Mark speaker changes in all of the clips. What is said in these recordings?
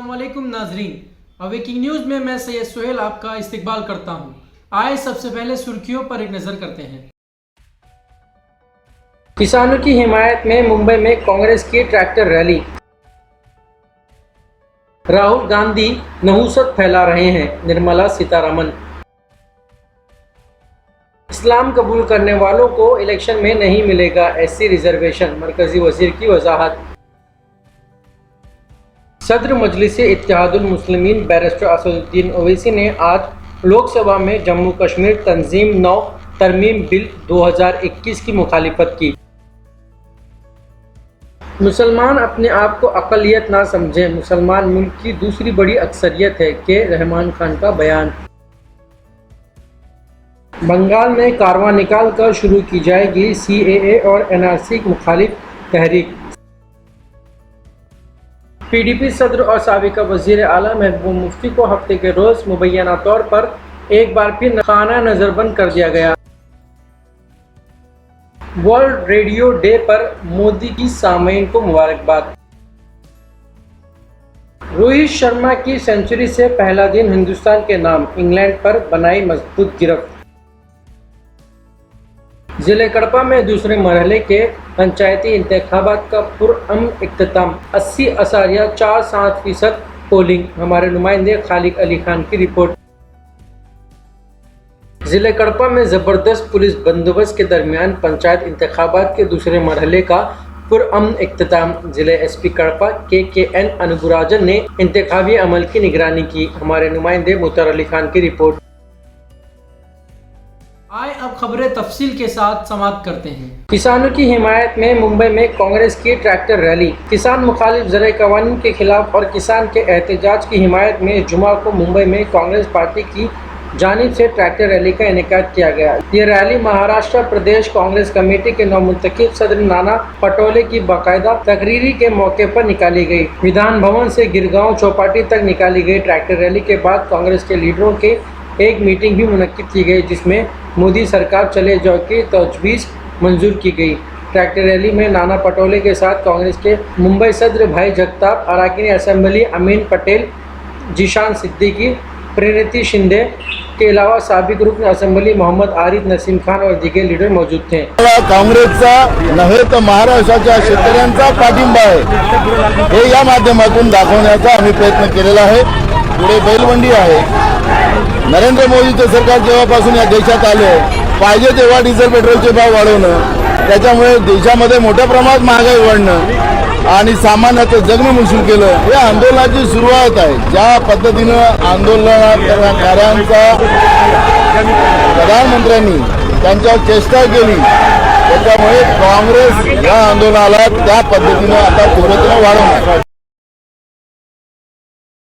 Speaker 1: अस्सलामुअलैकुम नाजरीन, awaking news में मैं सैयद सुहेल आपका इस्तकबाल करता हूँ। आए सबसे पहले सुर्खियों पर एक नज़र करते हैं। किसानों की हिमायत में मुंबई में कांग्रेस की ट्रैक्टर रैली। राहुल गांधी नहुसत फैला रहे हैं, निर्मला सीतारमन। इस्लाम कबूल करने वालों को इलेक्शन में नहीं मिलेगा एससी रिजर्वेशन, मरकजी वजीर की वजाहत। सदर मजलिस इत्तेहादुल मुस्लिमीन बैरिस्टर असदुद्दीन ओवैसी ने आज लोकसभा में जम्मू कश्मीर तंजीम 9 तरमीम बिल 2021 की मुखालिफत की। मुसलमान अपने आप को अक़लियत ना समझें, मुसलमान मुल्क की दूसरी बड़ी अक्सरियत है के रहमान खान का बयान। बंगाल में कारवां निकाल कर शुरू की जाएगी CAA और NRC मुखालिफ तहरीक। PDP सदर और साबिका वज़ीर आला महबूब मुफ्ती को हफ्ते के रोज़ मुबैना तौर पर एक बार फिर खाना नज़रबंद कर दिया गया। वर्ल्ड रेडियो डे पर मोदी की सामीन को मुबारकबाद। रोहित शर्मा की सेंचुरी से पहला दिन हिंदुस्तान के नाम, इंग्लैंड पर बनाई मजबूत गिरफ्त। जिले कड़पा में दूसरे मरहले के पंचायती इंतखाबात का पुरअमन इख्तिताम, 80.47% पोलिंग। हमारे नुमाइंदे खालिद अली खान की रिपोर्ट। जिले कड़पा में ज़बरदस्त पुलिस बंदोबस्त के दरमियान पंचायत इंतखाबात के दूसरे मरहले का पुरअमन इख्तिताम। जिले SP कड़पा KN अनुगुराजन ने इंतखाबी अमल की निगरानी की। हमारे नुमाइंदे मुतर अली खान की रिपोर्ट। आए अब खबरें तफसील के साथ समाप्त करते हैं। किसानों की हिमायत में मुंबई में कांग्रेस की ट्रैक्टर रैली। किसान मुखालिफ ज़राए क़वानीन के खिलाफ और किसान के एहतजाज की हिमायत में जुमा को मुंबई में कांग्रेस पार्टी की जानिब से ट्रैक्टर रैली का इनेकाद किया गया। ये रैली महाराष्ट्र प्रदेश कांग्रेस कमेटी के नवमुंतखब सदर नाना पटोले की बाकायदा तकरीरी के मौके पर निकाली गई। विधान भवन से गिरगांव चौपाटी तक निकाली गई ट्रैक्टर रैली के बाद कांग्रेस के लीडरों के एक मीटिंग भी मुनक्किद की गई, जिसमें मोदी सरकार चले जाओ की तजवीज़ मंजूर की गई। ट्रैक्टर रैली में नाना पटोले के साथ कांग्रेस के मुंबई सदर भाई जगताप, अरकान असेंबली अमीन पटेल, जीशान सिद्दीकी, प्रणिती शिंदे के अलावा साबिक रुकन असेंबली मोहम्मद आरिफ नसीम खान और दीगर लीडर मौजूद थे।
Speaker 2: काँग्रेसचा नव्हे तर महाराष्ट्राच्या शेतकऱ्यांचा पाठिंबा आहे हे या माध्यमातून दाखवण्याचा आम्ही प्रयत्न केलेला आहे। पुढे बैलबंडी आहे। नरेंद्र मोदीचे सरकार जेव्हापासून या देशात आले, पाहिजे तेव्हा डिझेल पेट्रोलचे भाव वाढवणं, त्याच्यामुळे देशामध्ये मोठ्या प्रमाणात महागाई वाढणं आणि सामान्याचं जगणं मुश्किल केलं। या आंदोलनाची सुरुवात आहे। ज्या पद्धतीनं आंदोलनकार्यांचा प्रधानमंत्र्यांनी त्यांच्यावर चेष्टा केली, त्याच्यामुळे काँग्रेस या आंदोलनाला त्या पद्धतीनं आता तीव्रतेने वाढवणार।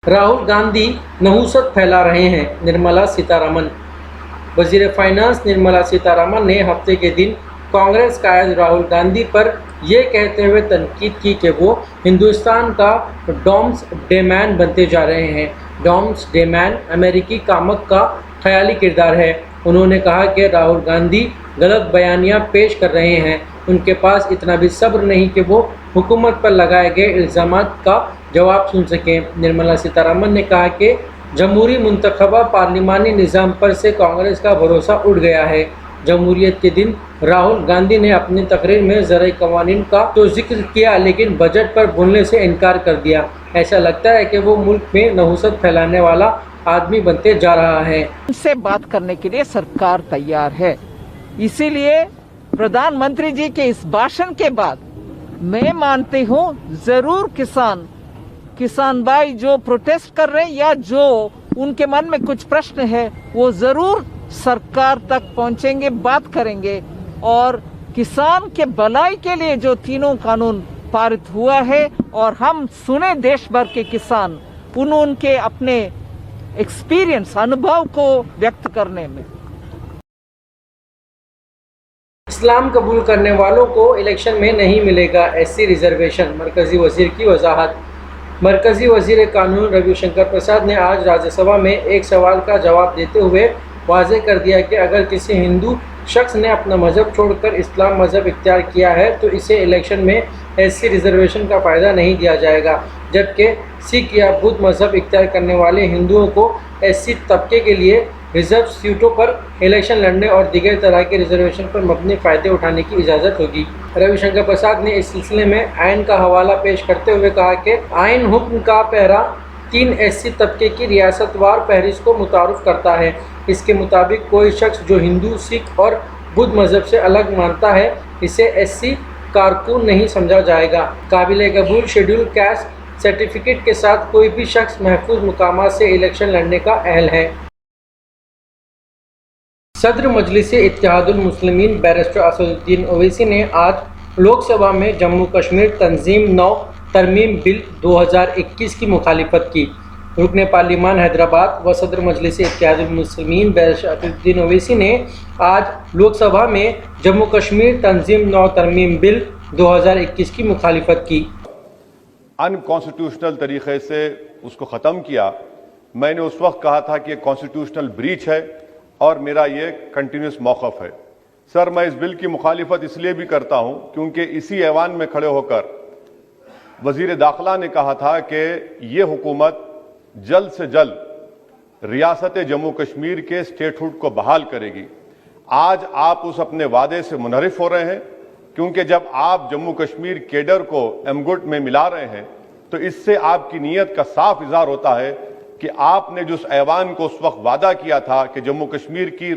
Speaker 1: राहुल गांधी नहुसत फैला रहे हैं, निर्मला सीतारमन। वजीर फाइनेंस निर्मला सीतारमन ने हफ्ते के दिन कांग्रेस कायद राहुल गांधी पर यह कहते हुए तनकीद की कि वो हिंदुस्तान का डॉम्स डेमैन बनते जा रहे हैं। डॉम्स डेमैन अमेरिकी कामक का ख्याली किरदार है। उन्होंने कहा कि राहुल गांधी गलत बयानियाँ पेश कर रहे हैं। उनके पास इतना भी सब्र नहीं कि वो हुकूमत पर लगाए गए इल्ज़ामात का जवाब सुन सकें। निर्मला सीतारमन ने कहा कि जमहूरी मुंतखबा पार्लिमानी निज़ाम पर से कांग्रेस का भरोसा उड़ गया है। जमहूरियत के दिन राहुल गांधी ने अपनी तकरीर में ज़राए क़वानीन का तो जिक्र किया, लेकिन बजट पर बोलने से इनकार कर दिया। ऐसा लगता है कि वो मुल्क में नहुसत फैलाने वाला आदमी बनते जा रहा है।
Speaker 3: उनसे बात करने के लिए सरकार तैयार है। इसीलिए प्रधानमंत्री जी के इस भाषण के बाद मैं मानती हूँ जरूर किसान भाई जो प्रोटेस्ट कर रहे हैं या जो उनके मन में कुछ प्रश्न है, वो जरूर सरकार तक पहुंचेंगे, बात करेंगे और किसान के भलाई के लिए जो तीनों कानून पारित हुआ है और हम सुने देश भर के किसान उनके अपने एक्सपीरियंस अनुभव को व्यक्त करने में।
Speaker 1: इस्लाम कबूल करने वालों को इलेक्शन में नहीं मिलेगा एससी रिजर्वेशन, मरकजी वजीर की वजाहत। मरकजी वजीर कानून रविशंकर प्रसाद ने आज राज्यसभा में एक सवाल का जवाब देते हुए वाज़ेह कर दिया कि अगर किसी हिंदू शख्स ने अपना मजहब छोड़कर इस्लाम मजहब इख्तियार किया है तो इसे इलेक्शन में एससी रिजर्वेशन का फ़ायदा नहीं दिया जाएगा, जबकि सिख या बुद्ध मजहब इख्तियार करने वाले हिंदुओं को एससी तबके के लिए रिजर्व सीटों पर इलेक्शन लड़ने और दीगर तरह के रिजर्वेशन पर मबनी फ़ायदे उठाने की इजाज़त होगी। रविशंकर प्रसाद ने इस सिलसिले में आइन का हवाला पेश करते हुए कहा कि आइन हुक्म का पैरा 3 एससी तबके की रियासतवार फहरिस्त को मुतारुफ करता है। इसके मुताबिक कोई शख्स जो हिंदू, सिख और बुद्ध मजहब से अलग मानता है इसे एससी कारकुन नहीं समझा जाएगा। काबिल कबूल शेड्यूल कास्ट सर्टिफिकेट के साथ कोई भी शख्स महफूज मुकामात से इलेक्शन लड़ने का अहल है। सदर मजलिस इत्तेहादुल मुस्लिमीन बैरिस्टर असदुद्दीन ओवैसी ने आज लोकसभा में जम्मू कश्मीर तंजीम 9 तरमीम बिल 2021 की मुखालिफत की। रुकन पार्लिमान हैदराबाद व सदर मजलिस इत्तेहादुल मुस्लिमीन बैरिस्टर असदुद्दीन ओवैसी ने आज लोकसभा में जम्मू कश्मीर तंजीम 9 तरमीम बिल 2021 की मुखालिफत की।
Speaker 4: अनकॉन्स्टिट्यूशनल तरीके से उसको ख़त्म किया। मैंने उस वक्त कहा था कि कॉन्स्टिट्यूशनल ब्रीच है और मेरा ये कंटिन्यूस मौक़िफ़ है। सर, मैं इस बिल की मुखालिफत इसलिए भी करता हूं क्योंकि इसी ऐवान में खड़े होकर वज़ीर दाखिला ने कहा था कि ये हुकूमत जल्द से जल्द रियासत जम्मू कश्मीर के स्टेटहुड को बहाल करेगी। आज आप उस अपने वादे से मुनहरिफ हो रहे हैं क्योंकि जब आप जम्मू कश्मीर केडर को एमगुट में मिला रहे हैं तो इससे आपकी नीयत का साफ इज़हार होता है कि आपने जो उस ऐवान को उस वक्त वादा किया था कि जम्मू कश्मीर की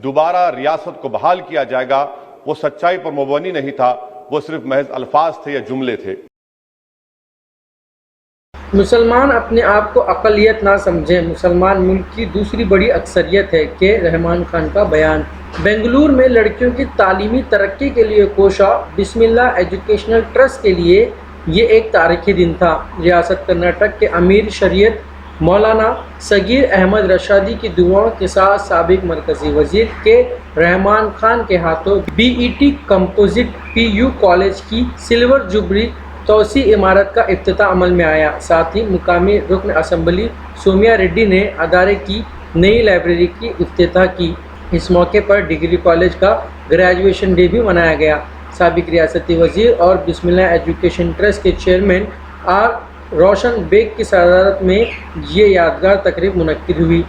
Speaker 4: दोबारा रियासत को बहाल किया जाएगा, वो सच्चाई पर मुबनी नहीं था, वो सिर्फ महज अल्फाज थे या जुमले थे।
Speaker 1: मुसलमान अपने आप को अक़लियत ना समझें, मुसलमान मुल्क की दूसरी बड़ी अक्सरियत है कि रहमान खान का बयान। बेंगलुरु में लड़कियों की तालीमी तरक्की के लिए कोशा बिस्मिल्लाह एजुकेशनल ट्रस्ट के लिए ये एक तारीखी दिन था। रियासत कर्नाटक के अमीर शरीयत मौलाना सगीर अहमद रशादी की दुआओं के साथ साबिक मरकज़ी वज़ीर के रहमान खान के हाथों बीईटी कंपोजिट पीयू कॉलेज की सिल्वर जुबली तोसी इमारत का इफ्तिताह अमल में आया। साथ ही मुकामी रुकन असम्बली सोमिया रेड्डी ने अदारे की नई लाइब्रेरी की इफ्तिताह की। इस मौके पर डिग्री कॉलेज का ग्रेजुएशन डे भी मनाया गया। साबिक रियासती वज़ीर और बिस्मिल्लाह एजुकेशन ट्रस्ट के चेयरमैन आर रोशन बेग की सदारत में ये यादगार तकरीब मुनक्किद हुई।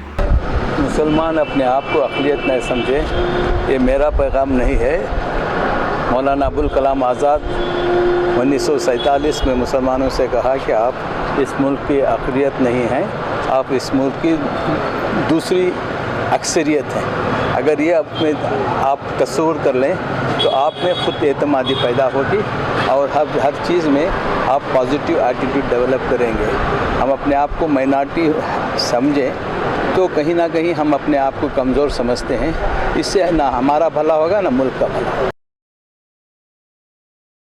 Speaker 5: मुसलमान अपने आप को अक़लियत न समझे, ये मेरा पैगाम नहीं है। मौलाना अबुल कलाम आज़ाद 1947 में मुसलमानों से कहा कि आप इस मुल्क की अक़लियत नहीं हैं, आप इस मुल्क की दूसरी अक्सरियत हैं। अगर ये अपने आप तस्वुर कर लें तो आप में ख़ुद एतमादी पैदा होगी और हर चीज़ में आप पॉजिटिव एटीट्यूड डेवलप करेंगे। हम अपने आप को माइनॉरिटी समझें तो कहीं ना कहीं हम अपने आप को कमज़ोर समझते हैं। इससे ना हमारा भला होगा ना मुल्क का भला।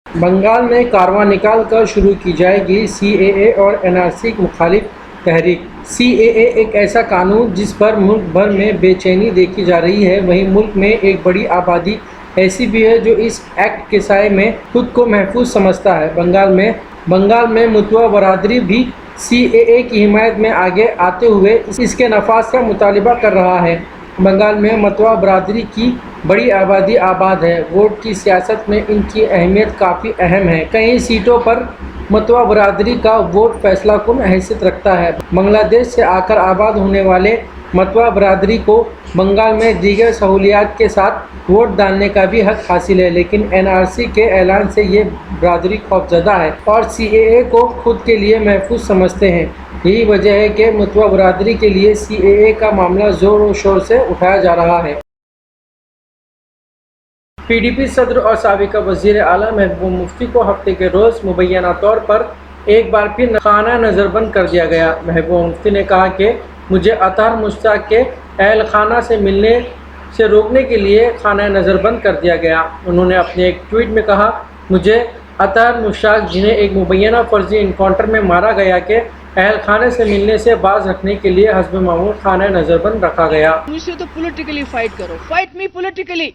Speaker 1: बंगाल में कारवां निकाल कर शुरू की जाएगी सीएए और एनआरसी के मुखालिफ तहरीक। सीएए एक ऐसा कानून जिस पर मुल्क भर में बेचैनी देखी जा रही है, वहीं मुल्क में एक बड़ी आबादी ऐसी भी है जो इस एक्ट के साए में खुद को महफूज समझता है। बंगाल में मुतवा बरादरी भी सीएए की हिमायत में आगे आते हुए इसके नफाज का मुतालिबा कर रहा है। बंगाल में मतवा बरादरी की बड़ी आबादी आबाद है। वोट की सियासत में इनकी अहमियत काफ़ी अहम है। कई सीटों पर मतवा बरादरी का वोट फैसला कुन हैसियत रखता है। बांग्लादेश से आकर आबाद होने वाले मतवा बरादरी को बंगाल में दीगर सहूलियात के साथ वोट डालने का भी हक हासिल है, लेकिन एनआरसी के ऐलान से ये बरादरी खौफजदा है और सीएए को खुद के लिए महफूज समझते हैं। यही वजह है कि मतवा बरादरी के लिए सीएए का मामला ज़ोर और शोर से उठाया जा रहा है। पीडीपी सदर और साबिका वज़ीर आला महबूब मुफ्ती को हफ्ते के रोज़ मुबैना तौर पर एक बार फिर खाना नज़रबंद कर दिया गया। महबूब मुफ्ती ने कहा कि मुझे अतहर मुश्ताक के अहल खाना से मिलने से रोकने के लिए खाना नज़रबंद कर दिया गया। उन्होंने अपने एक ट्वीट में कहा, मुझे अतहर मुश्ताक जिन्हें एक मुबैना फर्जी इनकाउंटर में मारा गया के अहल खाने से मिलने से बाज रखने के लिए हस्ब मामूल खाना नज़रबंद रखा गया।
Speaker 6: मुझसे तो पॉलिटिकली फाइट करो, fight me politically,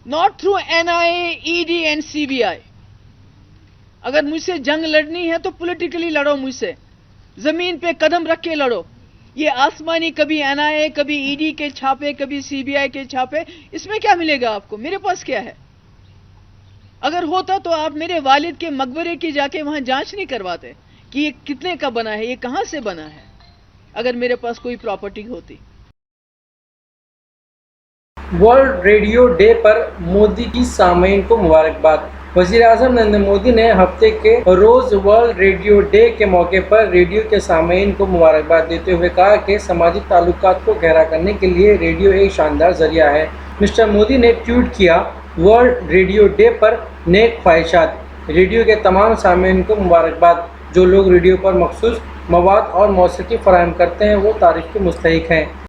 Speaker 6: not through NIA, ED and CBI. अगर मुझसे जंग लड़नी है तो पॉलिटिकली लड़ो, मुझसे जमीन पे कदम रख के लड़ो। ये आसमानी कभी एनआईए, कभी ईडी के छापे, कभी सीबीआई के छापे, इसमें क्या मिलेगा आपको? मेरे पास क्या है? अगर होता तो आप मेरे वालिद के मकबरे की जाके वहां जांच नहीं करवाते कि ये कितने का बना है, ये कहां से बना है, अगर मेरे पास कोई प्रॉपर्टी होती।
Speaker 1: वर्ल्ड रेडियो डे पर मोदी की सामीन को मुबारकबाद। वज़ीर-ए-आज़म नरेंद्र मोदी ने हफ्ते के रोज़ वर्ल्ड रेडियो डे के मौके पर रेडियो के सामीन को मुबारकबाद देते हुए कहा कि समाजी ताल्लुकात को गहरा करने के लिए रेडियो एक शानदार जरिया है। मिस्टर मोदी ने ट्वीट किया, वर्ल्ड रेडियो डे पर नेक ख्वाहिशात। रेडियो के तमाम सामीन को मुबारकबाद। जो लोग रेडियो पर मखसूस मवाद और मौसीकी फराहम करते हैं वो तारीफ के मुस्तहिक हैं।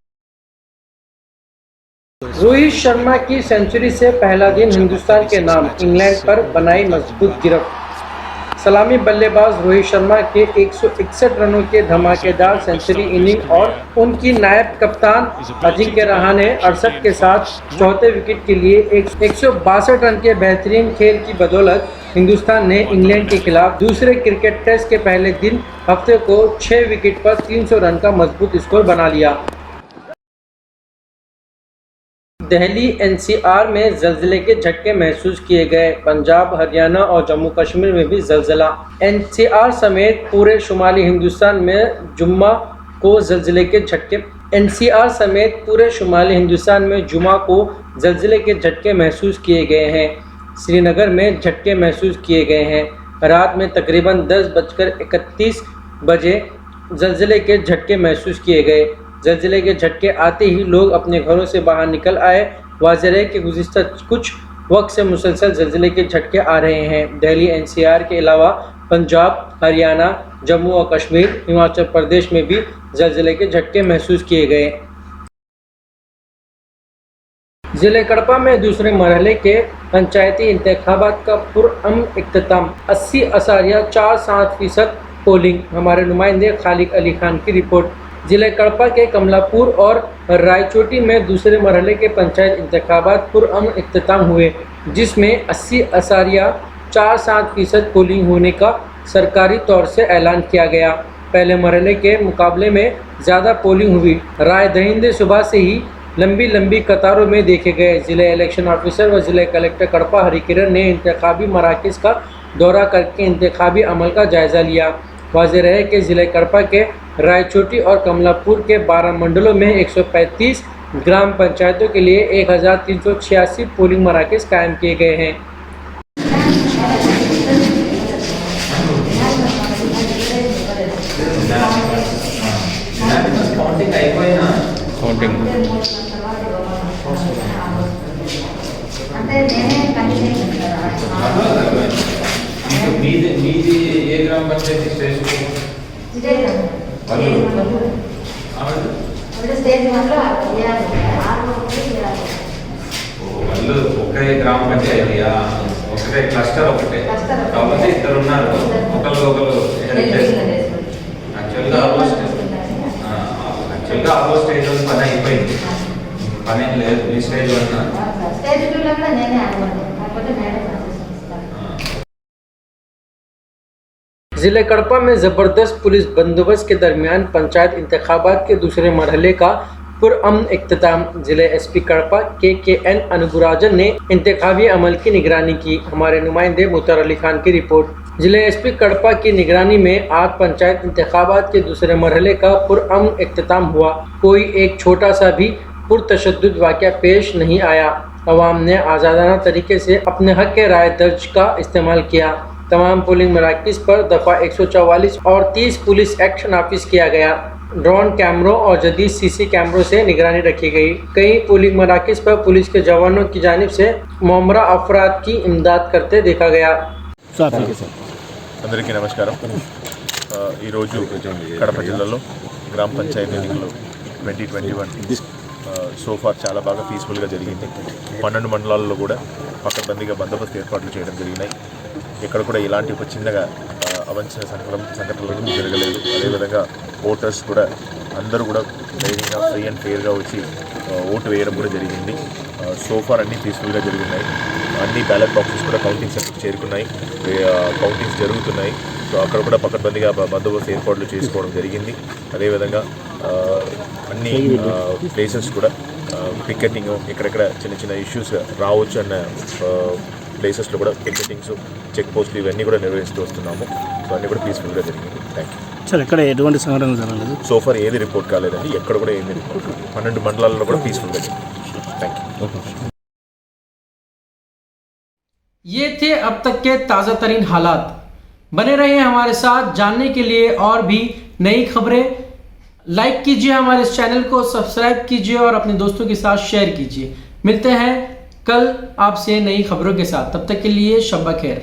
Speaker 1: रोहित शर्मा की सेंचुरी से पहला दिन हिंदुस्तान के नाम, इंग्लैंड पर बनाई मजबूत गिरफ्त। सलामी बल्लेबाज रोहित शर्मा के 161 रनों के धमाकेदार सेंचुरी इनिंग और उनकी नायब कप्तान अजिंक्य रहाणे 68 के साथ चौथे विकेट के लिए 162 रन के बेहतरीन खेल की बदौलत हिंदुस्तान ने इंग्लैंड के खिलाफ दूसरे क्रिकेट टेस्ट के पहले दिन हफ्ते को 6 विकेट पर 300 रन का मजबूत स्कोर बना लिया। दिल्ली एनसीआर में ज़लज़ले के झटके महसूस किए गए। पंजाब, हरियाणा और जम्मू कश्मीर में भी ज़लज़ला। एनसीआर समेत पूरे शुमाली हिंदुस्तान में जुम्मा को ज़लज़ले के झटके एनसीआर समेत पूरे शुमाली हिंदुस्तान में जुमा को ज़लज़ले के झटके महसूस किए गए हैं। श्रीनगर में झटके महसूस किए गए हैं। रात में तकरीबन 10:31 बजे ज़लज़ले के झटके महसूस किए गए। ज़लज़ले के झटके आते ही लोग अपने घरों से बाहर निकल आए। वाज़ेह है कि गुज़िश्ता कुछ वक्त से मुसलसल ज़लज़ले के झटके आ रहे हैं। दिल्ली एनसीआर के अलावा पंजाब, हरियाणा, जम्मू और कश्मीर, हिमाचल प्रदेश में भी ज़लज़ले के झटके महसूस किए गए। ज़िले कड़पा में दूसरे मरहले के पंचायती इंतखाबात का पुरअमन इख्तिताम। 80.47% पोलिंग। हमारे नुमाइंदे खालिद अली खान की रिपोर्ट। ज़िले कड़पा के कमलापुर और रायचोटी में दूसरे मरहले के पंचायत इंतखाबात पुरअमन इख्तिताम हुए, जिसमें 80.47% पोलिंग होने का सरकारी तौर से ऐलान किया गया। पहले मरहले के मुकाबले में ज़्यादा पोलिंग हुई। राय दहिंदे सुबह से ही लंबी लंबी कतारों में देखे गए। ज़िले इलेक्शन ऑफिसर व ज़िले कलेक्टर कड़पा हरिकिरण ने इंतखाबी मराकज़ का दौरा करके इंतखाबी अमल का जायज़ा लिया। वाज़ेह रहे कि ज़िले कड़पा के रायचोटी और कमलापुर के 12 मंडलों में 135 ग्राम पंचायतों के लिए 1386 पोलिंग मराकज़ कायम किए गए हैं।
Speaker 7: మీది ఏ గ్రామ పంచాయతీ స్టేషన్ వాళ్ళు ఒకే గ్రామ పంచాయతీయా, ఒకటే క్లస్టర్ ఒకటే, కాకపోతే ఇద్దరు ఉన్నారు, ఒకరు యాక్చువల్గా ఆల్మోస్ట్ స్టేజ్ పని అయిపోయింది, పని ఏం లేదు. ఈ స్టేజ్ వల్ల
Speaker 1: ज़िले कड़पा में ज़बरदस्त पुलिस बंदोबस्त के दरमियान पंचायत इंतखाबात के दूसरे मरहले का पुरअमन इख्तिताम। ज़िले एसपी कड़पा KKN अनुगुराजन ने इंतखाबी अमल की निगरानी की। हमारे नुमाइंदे मुतर अली खान की रिपोर्ट। ज़िले एसपी कड़पा की निगरानी में आज पंचायत इंतखाबात के दूसरे मरहले का पुरअमन इख्तिताम हुआ। कोई एक छोटा सा भी पुरतशद्दुद वाक़या पेश नहीं आया। अवाम ने आज़ादाना तरीके से अपने हक़ के राय दर्ज का इस्तेमाल किया। तमाम पोलिंग मराकज़ पर दफ़ा 144 और 30 पुलिस एक्ट नाफिज किया गया। ड्रोन कैमरों और जदीद CC कैमरों से निगरानी रखी गई। कई पोलिंग मराकज़ पर पुलिस के जवानों की जानिब से मोमरा अफराद की इमदाद करते देखा गया।
Speaker 8: అందరికీ నమస్కారం. ఈరోజు కడప జిల్లాలో గ్రామ పంచాయతీ ఎన్నికలు 2021 సోఫార్ చాలా బాగా పీస్ఫుల్గా జరిగింది. 12 మండలాల్లో కూడా పకడ్బందీగా బందోబస్తు ఏర్పాట్లు చేయడం జరిగినాయి. ఇక్కడ కూడా ఇలాంటి ఒక చిన్నగా అవంచన సంఘటనలు జరగలేదు. అదేవిధంగా ఓటర్స్ కూడా అందరూ కూడా ధైర్యంగా ఫ్రీ అండ్ ఫెయిర్గా వచ్చి ఓటు వేయడం కూడా జరిగింది. సోఫార్ అన్నీ పీస్ఫుల్గా జరిగినాయి. అన్ని బ్యాలెట్ బాక్సెస్ కూడా కౌంటింగ్ సెంటర్కి చేరుకున్నాయి. కౌంటింగ్స్ జరుగుతున్నాయి. సో అక్కడ కూడా పకడ్బందీగా బందోబస్తు ఏర్పాట్లు చేసుకోవడం జరిగింది. అదేవిధంగా అన్ని ప్లేసెస్ కూడా పికెటింగ్ ఎక్కడెక్కడ చిన్న చిన్న ఇష్యూస్ రావచ్చు అన్న ప్లేసెస్లో కూడా పికెటింగ్స్ చెక్ పోస్టులు ఇవన్నీ కూడా నిర్వహిస్తూ వస్తున్నాము. సో అన్నీ కూడా పీస్ఫుల్గా జరిగింది. Thank you
Speaker 9: sir. ఎక్కడ ఎటువంటి సంఘటన జరగలేదు?
Speaker 8: సోఫార్ ఏది రిపోర్ట్ కాలేదండి, ఎక్కడ కూడా ఏమీ రిపోర్ట్ 12 మండలాల్లో కూడా పీస్ఫుల్గా జరిగింది. Thank you.
Speaker 1: ये थे अब तक के ताज़ा तरीन हालात. बने रहे हमारे साथ जानने के लिए और भी नई खबरें. लाइक कीजिए हमारे इस चैनल को, सब्सक्राइब कीजिए और अपने दोस्तों के साथ शेयर कीजिए. मिलते हैं कल आपसे नई खबरों के साथ. तब तक के लिए शब खैर.